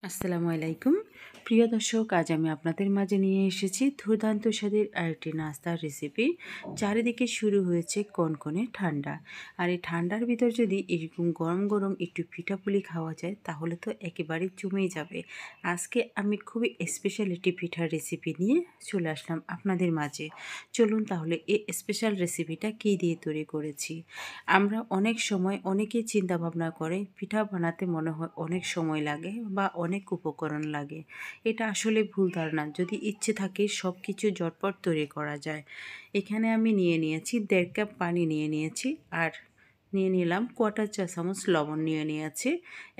আসসালামু আলাইকুম প্রিয় দর্শক, আজ আমি আপনাদের মাঝে নিয়ে এসেছি দুর্দান্ত স্বাদের আরেকটি নাস্তার রেসিপি। চারিদিকে শুরু হয়েছে কনকনে ঠান্ডা, আর এই ঠান্ডার ভিতর যদি এরকম গরম গরম একটু পিঠাপুলি খাওয়া যায় তাহলে তো একেবারে জমেই যাবে। আজকে আমি খুবই স্পেশাল একটি পিঠার রেসিপি নিয়ে চলে আসলাম আপনাদের মাঝে। চলুন তাহলে এই স্পেশাল রেসিপিটা কী দিয়ে তৈরি করেছি। আমরা অনেক সময় অনেকেই চিন্তা ভাবনা করে পিঠা বানাতে মনে হয় অনেক সময় লাগে বা অনেক উপকরণ লাগে। এটা আসলে ভুল ধারণা। যদি ইচ্ছে থাকে সব কিছু ঝটপট তৈরি করা যায়। এখানে আমি নিয়ে নিয়েছি 1.5 কাপ পানি নিয়ে নিয়েছি, আর নিয়ে নিলাম 1/4 চা চামচ লবণ নিয়ে নিয়েছি।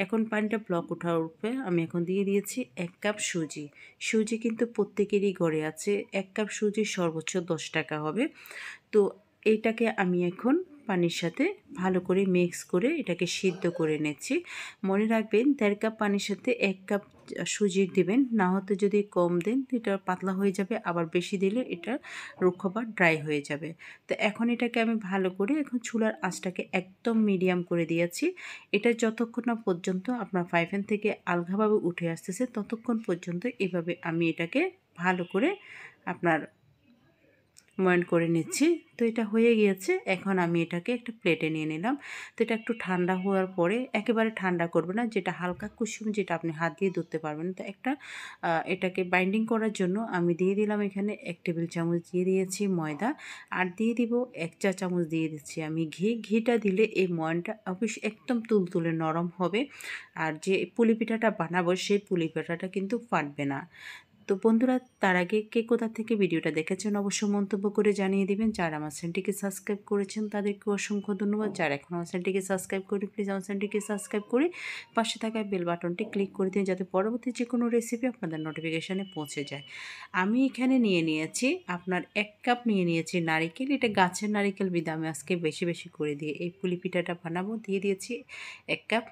এখন পানিটা ব্লক ওঠার উপরে আমি এখন দিয়ে দিয়েছি 1 কাপ সুজি। সুজি কিন্তু প্রত্যেকেরই ঘরে আছে। 1 কাপ সুজি সর্বোচ্চ 10 টাকা হবে। তো এইটাকে আমি এখন পানির সাথে ভালো করে মিক্স করে এটাকে সিদ্ধ করে নিচ্ছি। মনে রাখবেন 1.5 কাপ পানির সাথে 1 কাপ সুজি দিবেন, না হতে যদি কম দেন এটা পাতলা হয়ে যাবে, আবার বেশি দিলে এটা রুক্ষ বা ড্রাই হয়ে যাবে। তো এখন এটাকে আমি ভালো করে এখন চুলার আঁচটাকে একদম মিডিয়াম করে দিয়েছি। এটা যতক্ষণ না পর্যন্ত আপনার ফ্রাই প্যান থেকে আলগাভাবে উঠে আসতেছে ততক্ষণ পর্যন্ত এভাবে আমি এটাকে ভালো করে আপনার ময়ান করে নিচ্ছি। তো এটা হয়ে গিয়েছে। এখন আমি এটাকে একটা প্লেটে নিয়ে নিলাম। তো এটা একটু ঠান্ডা হওয়ার পরে, একেবারে ঠান্ডা করবে না, যেটা হালকা কুসুম, যেটা আপনি হাত দিয়ে ধরতে পারবেন। তো একটা এটাকে বাইন্ডিং করার জন্য আমি দিয়ে দিলাম এখানে 1 টেবিল চামচ দিয়ে দিয়েছি ময়দা, আর দিয়ে দিব 1 চা চামচ দিয়ে দিচ্ছি আমি ঘি। ঘিটা দিলে এই ময়ানটা অবশ্যই একদম তুলতুলে নরম হবে, আর যে পুলি পিঠাটা বানাবো সেই পুলি পিঠাটা কিন্তু ফাটবে না। তো বন্ধুরা, তার আগে কে কোথা থেকে ভিডিওটা দেখেছেন অবশ্যই মন্তব্য করে জানিয়ে দিবেন। যারা আমার চ্যানেলটিকে সাবস্ক্রাইব করেছেন তাদেরকে অসংখ্য ধন্যবাদ। যারা এখন আমার চ্যানেলটিকে সাবস্ক্রাইব করে প্লিজ আমার চ্যানেলটিকে সাবস্ক্রাইব করে পাশে থাকা বেল বাটনটি ক্লিক করে দিন, যাতে পরবর্তী যে কোনো রেসিপি আপনাদের নোটিফিকেশানে পৌঁছে যায়। আমি এখানে নিয়ে নিয়েছি আপনার 1 কাপ নিয়ে নিয়েছি নারিকেল। এটা গাছের নারিকেল বিধে আমি আজকে বেশি বেশি করে দিয়ে এই পুলি পিঠাটা বানাবো। দিয়ে দিয়েছি 1 কাপ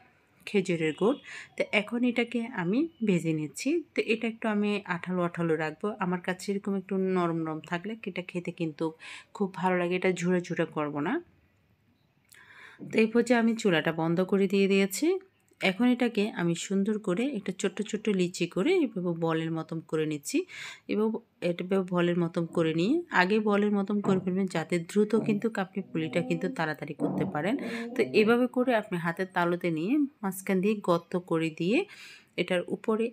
খেজুরের গুড়। তো এখন এটাকে আমি ভেজে নিচ্ছি। তো এটা একটু আমি আঠালো আঠালো রাখবো। আমার কাছে এরকম একটু নরম নরম থাকলে এটা খেতে কিন্তু খুব ভালো লাগে। এটা ঝুরে ঝুরে করব না। তো এই পর্যায়ে আমি চুলাটা বন্ধ করে দিয়ে দিয়েছি। এখন এটাকে আমি সুন্দর করে একটা ছোট্ট ছোট্ট লিচি করে এভাবে বলের মতন করে নিচ্ছি। এভাবে এভাবে বলের মতন করে নিয়ে আগে বলের মতন করে ফেলবেন, যাতে দ্রুত কিন্তু আপনি পুলিটা কিন্তু তাড়াতাড়ি করতে পারেন। তো এভাবে করে আপনি হাতের তালুতে নিয়ে মাঝখান দিয়ে গর্ত করে দিয়ে এটার উপরে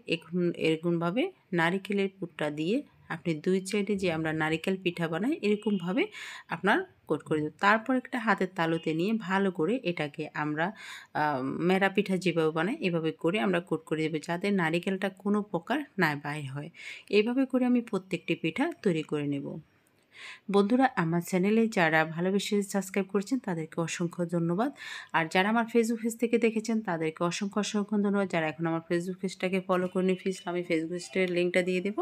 এরকমভাবে নারিকেলের পুরটা দিয়ে আপনি 2 সাইডে যে আমরা নারিকেল পিঠা বানাই এরকমভাবে আপনার কোট করে দেব। তারপর একটা হাতের তালুতে নিয়ে ভালো করে এটাকে আমরা মেরা পিঠা যেভাবে বানাই এভাবে করে আমরা কোট করে দেবো, যাতে নারিকেলটা কোনো প্রকার না বাইর হয়। এইভাবে করে আমি প্রত্যেকটি পিঠা তৈরি করে নেব। বন্ধুরা, আমার চ্যানেলে যারা ভালোবেসে সাবস্ক্রাইব করেছেন তাদেরকে অসংখ্য ধন্যবাদ। আর যারা আমার ফেসবুক পেজ থেকে দেখেছেন তাদেরকে অসংখ্য অসংখ্য ধন্যবাদ। যারা এখন আমার ফেসবুক পেজটাকে ফলো করেনি, প্লিজ আমি ফেসবুক পেজটার লিঙ্কটা দিয়ে দেবো,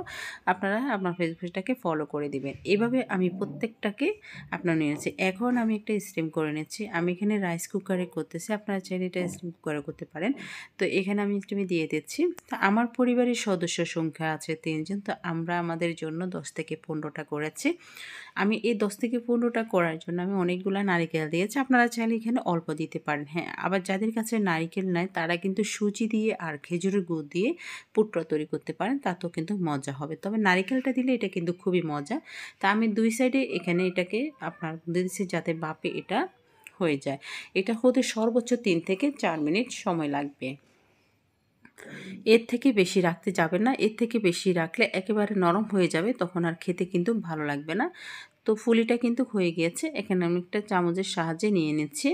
আপনারা আমার ফেসবুক পেজটাকে ফলো করে দিবেন। এভাবে আমি প্রত্যেকটাকে আপনার নিয়েছি। এখন আমি একটা স্টিম করে নিচ্ছি। আমি এখানে রাইস কুকারে করতেছি, আপনারা চাইলে এটা স্টিম কুকারে করতে পারেন। তো এখানে আমি স্টিমে দিয়ে দিচ্ছি। তো আমার পরিবারের সদস্য সংখ্যা আছে 3 জন। তো আমরা আমাদের জন্য 10 থেকে 15টা করেছি। আমি এই 10 থেকে 15টা করার জন্য আমি অনেকগুলা নারিকেল দিয়েছি। আপনারা চাইলে এখানে অল্প দিতে পারেন। হ্যাঁ, আবার যাদের কাছে নারিকেল নাই তারা কিন্তু সুজি দিয়ে আর খেজুরের গুড় দিয়ে পুরটা তৈরি করতে পারেন, তাতেও কিন্তু মজা হবে। তবে নারিকেলটা দিলে এটা কিন্তু খুবই মজা। তা আমি 2 সাইডে এখানে এটাকে আপনার দিয়েছি যাতে বাপে এটা হয়ে যায়। এটা হতে সর্বোচ্চ 3 থেকে 4 মিনিট সময় লাগবে। এর থেকে বেশি রাখতে যাবেন না। এর থেকে বেশি রাখলে একেবারে নরম হয়ে যাবে, তখন আর খেতে কিন্তু ভালো লাগবে না। তো ফুলিটা কিন্তু হয়ে গিয়েছে। এখানে আমি একটা চামচের সাহায্যে নিয়ে নিচ্ছি।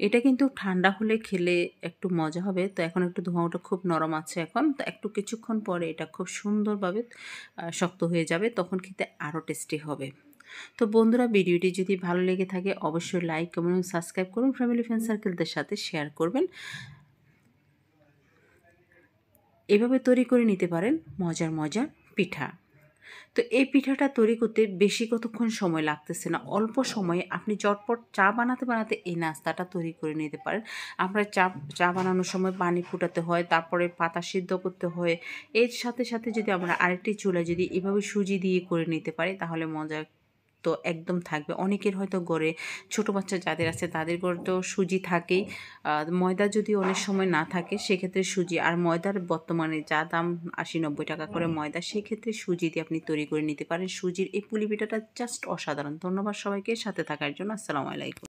এটা কিন্তু ঠান্ডা হলে খেলে একটু মজা হবে। তো এখন একটু ধোঁয়াটা খুব নরম আছে এখন। তো একটু কিছুক্ষণ পরে এটা খুব সুন্দরভাবে শক্ত হয়ে যাবে, তখন খেতে আরও টেস্টি হবে। তো বন্ধুরা, ভিডিওটি যদি ভালো লেগে থাকে অবশ্যই লাইক, কমেন্ট এবং সাবস্ক্রাইব করুন। ফ্যামিলি ফ্রেন্ড সার্কেলদের সাথে শেয়ার করবেন। এভাবে তৈরি করে নিতে পারেন মজার মজার পিঠা। তো এই পিঠাটা তৈরি করতে বেশি কতক্ষণ সময় লাগতেছে না, অল্প সময়ে আপনি চটপট চা বানাতে বানাতে এই নাস্তাটা তৈরি করে নিতে পারেন। আমরা চা বানানোর সময় পানি ফুটাতে হয়, তারপরে পাতা সিদ্ধ করতে হয়। এর সাথে সাথে যদি আমরা আরেকটি চুলা যদি এভাবে সুজি দিয়ে করে নিতে পারি তাহলে মজা শক্ত একদম থাকবে। অনেকের হয়তো ঘরে ছোট বাচ্চা যাদের আছে তাদের ঘরে তো সুজি থাকেই, ময়দা যদি অনেক সময় না থাকে সেক্ষেত্রে সুজি, আর ময়দার বর্তমানে যা দাম ৮০-৯০ টাকা করে ময়দা, সেক্ষেত্রে সুজি দিয়ে আপনি তৈরি করে নিতে পারেন। সুজির এই পুলি পিঠাটা জাস্ট অসাধারণ। ধন্যবাদ সবাইকে সাথে থাকার জন্য। আসসালামু আলাইকুম।